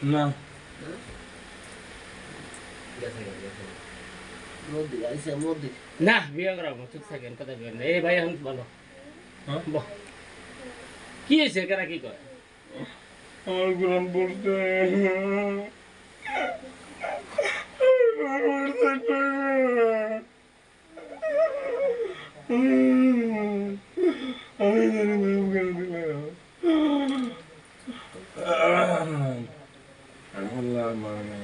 না না বিয়ে করা চুপ থাকেন কথা বলেন এই ভাই এখন বলো কি হয়েছে কেনা কি কয় আমার গ্রাম পড়তে আমি জানি ম্যাম কেন দিলাম আল্লাহ মানে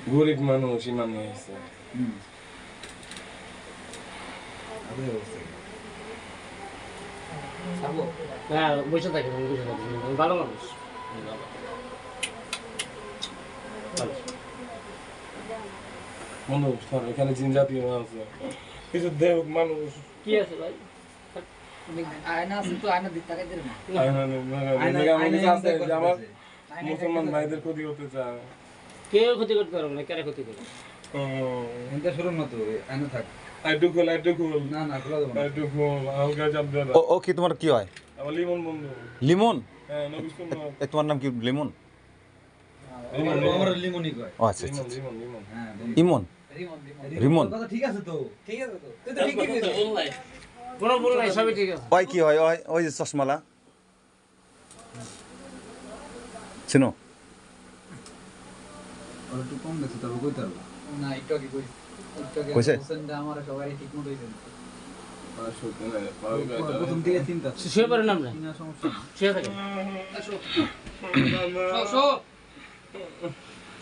গরিব মানুষ ইমাম হয়েছে হ্যাঁ বসে থাকেন ভালো মানুষ মানুষ এখানে জিন জাতীয় আছে কিছু দেব মানুষ কি আছে ভাই আয়না আছে তো আয়না দিতে টাকা দিবেন আমার মুসলমান ভাইদের ক্ষতি করতে চায় কেউ ক্ষতি করতে পারবো না কেন ক্ষতি করবো এটা শুরু না তো আয়না থাক আইটু খোল না না খোলা দেবো না আইটু খোল হালকা চাপ দে ও কি তোমার কি হয় আমার লিমন বন্ধু লিমন হ্যাঁ নবী সুন্নাহ তোমার নাম কি লিমন আমার লিমনই কয় ও আচ্ছা আচ্ছা লিমন হ্যাঁ ইমন রিমন কথা ঠিক আছে তো তুই তো ঠিক কইছিস কোনো ভুল নাই সবই ঠিক আছে ওই কি হয় ওই ওই যে চশমালা চিনো আর একটু কম দেখছ তবে কইতে পারবো না একটু কি কইছ কইছে? হোসেনটা আমার সবাই ঠিক মতো হইছে সত্যি না প্রথম থেকে চিন্তা শুয়ে পড়েন আপনি কিনা সমস্যা না শুয়ে থাকেন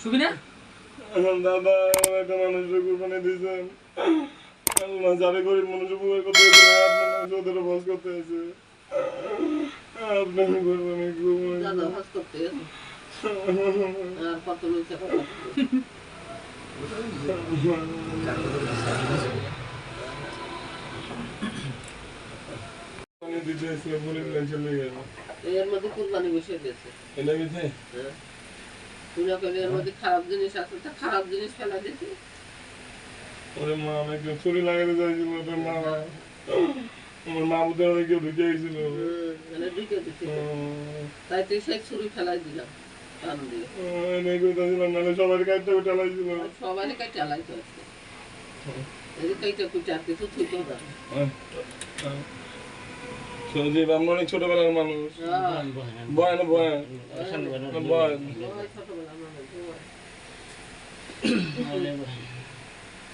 শুবি না দাদা একটা মানুষের কুরবানি দিয়েছেন আল্লাহ যারা গরিব মানুষ উপকার করতে হয়েছে আপনার সতের বস করতে হয়েছে আপনার কুরবানি দাদা হাস করতে আর কত লোক দিতে এসে বলে দিলেন চলে গেল এর মধ্যে কুরবানি বসে গেছে এটা গেছে তুই এর মধ্যে খারাপ জিনিস আছে তা খারাপ জিনিস ফেলা দিতে ওরে মা আমি একটু ছুরি লাগাতে চাইছিল তোর মা আমার মা বুঝে অনেক কেউ ঢুকে গেছিল মানে ঢুকে দিতে তাই তুই সেই ছুরি ফেলাই দিলাম কান দিয়ে এনে কইতাছিলাম নাহলে সবার কাছে ঠেলাইছিল সবাই কাছে চালাই তো এই কাইটা কুচার কিছু ছুটো না সজীব আমরা অনেক ছোটবেলার মানুষ বয় না বয় বয় ছোটবেলা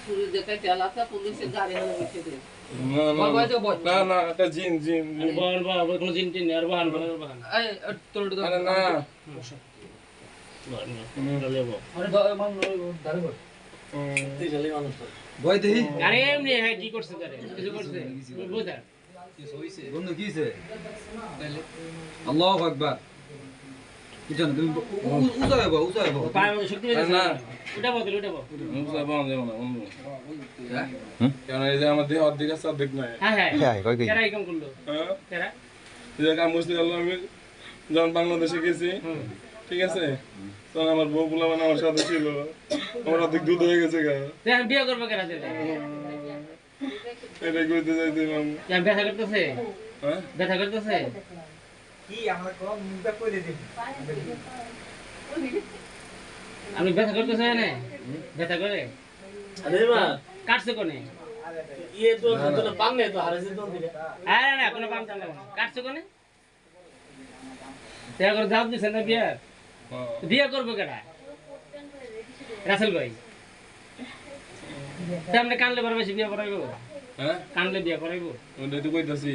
ছুরি দেখে চালাতা পুলিশের গাড়ি হলে বসে দে না না একটা জিন বহান বহান কোনো জিন টিন আর বহান বহান এই তোর তো আরে না ভয় দেই আরে এমনি হ্যাঁ কি করছে তারে কিছু করছে বুঝা বন্ধু কি হইছে আল্লাহু আকবার কি জানো তুমি উজাবে পায় শক্তি বেশি না উঠা বল মুসা বান যাও না বন্ধু কেন এই যে আমাদের অর্ধেক আছে অর্ধেক নাই হ্যাঁ হ্যাঁ হ্যাঁ কই কই কেরা কাম করলো হ্যাঁ কেরা এই যে কাম করতে গেলাম আমি যখন বাংলাদেশে গেছি ঠিক আছে তখন আমার বউ পোলা মানে আমার সাথে ছিল আমার অর্ধেক দুধ হয়ে গেছে গা তুই এখন বিয়ে করবে কেরা দিলে এটাই করতে চাইছিলাম আমি ব্যথা করতেছে হ্যাঁ ব্যথা করতেছে আমি ব্যথা করতেছে না ব্যথা করে अरे माँ কাটছে কোনে ये तो पांग है तो हारे से तो दिले আরে না কোনো পাম চাল না কাটছে কোনে তেরা করে দাও দিছেন না বিয়ে বিয়ে করবো কেডা রাসেল ভাই তেমনি কানলে বড় বেশি বিয়ে করাইবো হ্যাঁ কানলে বিয়ে করাইবো ওটাই তো কইতাছি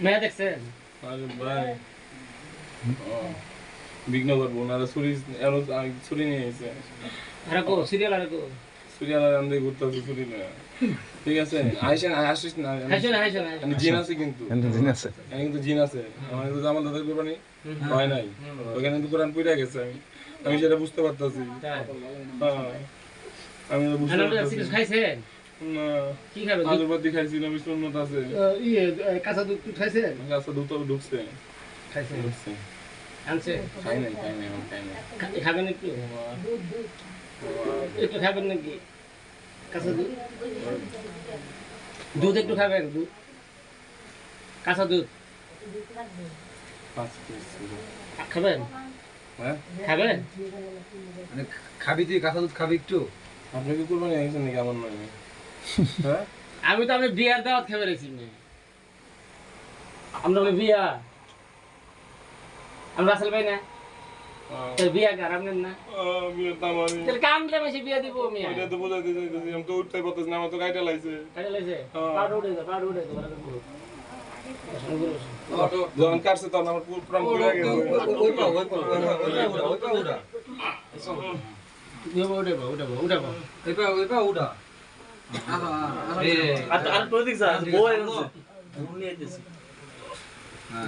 মেয়ে দেখছেন আরে ভাই বিঘ্ন করবো না ছুরি এর ছুরি নিয়ে এসে আরে কো সিরিয়াল আরে কো সিরিয়াল আনতে ঘুরতেছে ছুরি না ঠিক আছে আইসেন আসিস না হাসেন মানে জিন আছে কিন্তু এন্ড দিন আছে এখানে কিন্তু জিন আছে আমার কিন্তু আমার দাদার কোরবানি হয় নাই ওখানে কিন্তু কোরআন পড়ে গেছে আমি সেটা বুঝতে পারতাছি হ্যাঁ আমি তো বুঝতে পারতাছি খাইছেন না কি খাবেন আলুর বাদ খাইছি না বিষ্ণু উন্নত আছে ইয়ে কাঁচা দুধ খাইছেন গাছে দুধ ঢুকছে খাইছেন ঢুকছে আনছে খাই নাই খাই নাই খাবেন একটু একটু খাবেন নাকি কাঁচা দুধ দুধ একটু খাবেন দুধ কাঁচা দুধ পাঁচ পিস খাবেন হ্যাঁ খাবেন? মানে খাবি তুই কাঁচা দুধ খাবি একটু? আপনি কি কুরবানি গেছেন নাকি আমার নয় হ্যাঁ আমি তো আপনি বিয়ার দাওয়াত খাবে রেছি না। আমরা বলি বিয়া। আমরা রাসেল ভাই না? তাহলে বিয়া কার আপনার না? বিয়ের দাম আমি তাহলে কামলে মাসে বিয়া দিব মিয়া। ওইটা তো বোঝাইতে চাইতেছি আমি তো উঠতে পারতেছি না আমার তো গাইটা লাগছে কাটে লাইছে? পাউডার উঠে দাও, পাউডার উঠে দাও, ভালো করে। যখন কাটছে তখন আমার পুরান পুড়ে গেছে ওই পা উড়া। উঠাবো। ওই পা উড়া। আর প্রতীক স্যার বই আছে। উনি আইতেছে। হ্যাঁ